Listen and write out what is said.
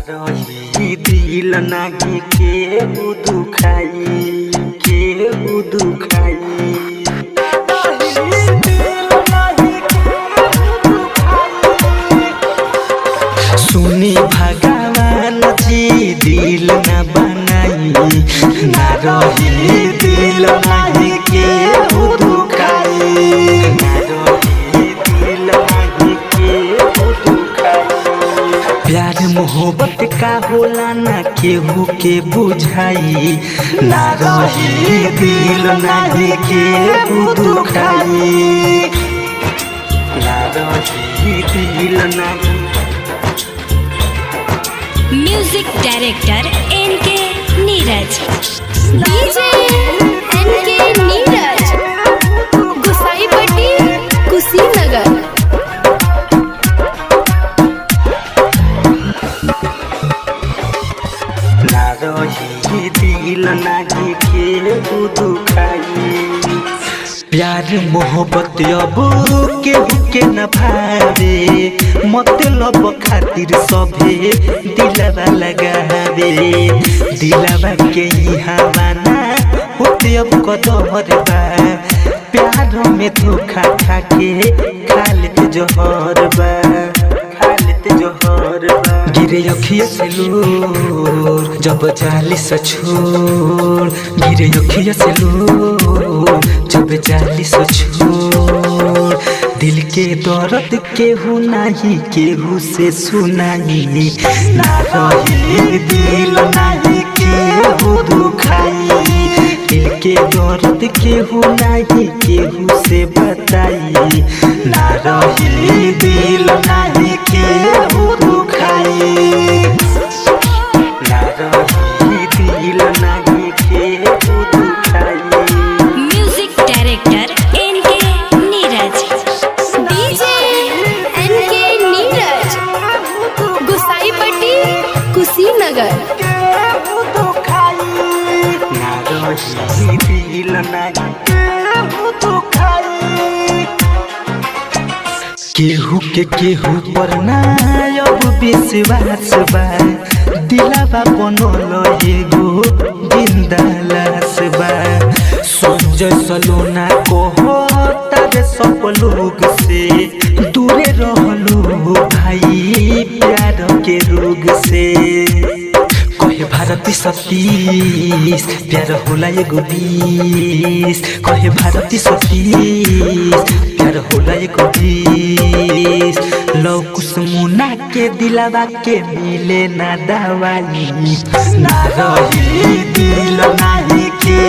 रही दिल नाही के दुखाई सुनी भगवान जी दिल न बनाई ना रही दिल नाही के दुखाई ना रही दिल नाही के दुखाई। प्यार मोहब्बत का होला ना केहू के बुझाई ना रही दिल नाही के दुखाई ना रही दिल नाही। म्यूजिक डायरेक्टर एनके नीरज डीजे एनके नीरज गुसाईपट्टी कुशीनगर। ना रही दिल नाही के दुखाई। प्यार मोहब्बत अब केहू के न भावे मतलब खातिर सभे दिलवा लगावे दिलवा के ही हवाना होते अब कदर बा प्यार में धोखा खा के खा लेते जहर बा गिरे अखिया से लोर जब जाली से छोड़ गिरे अखिया से लोर जब जाली से छोड़ दिल के दर्द केहू नहीं केहू से सुनाई ना रही दिल नहीं केहू दुखाई दिल के दर्द केहू नहीं केहू से बताई ना रही दिल नहीं केहू दुखाई ना रही दिल नहीं केहू दुखाई। म्यूजिक डायरेक्टर एनके नीरज डीजे एनके नीरज गुसाईपट्टी कुशीनगर। ना रही दिल नहीं केहू दुखाई। केहू के केहू पर ना अब विश्वास बा दिलवा बनल एगो जिंदा लाश बा संजय सलोना कहो तारे सब लोग से दूरे रहलू भाई प्यार के रोग से कहे भारती सतीश प्यार होला एगो बीस कहे भारती सतीश प्यार होला एगो बीस लव कुसमुना के दिलवा के मिले ना दवाई ना रही दिल नाही के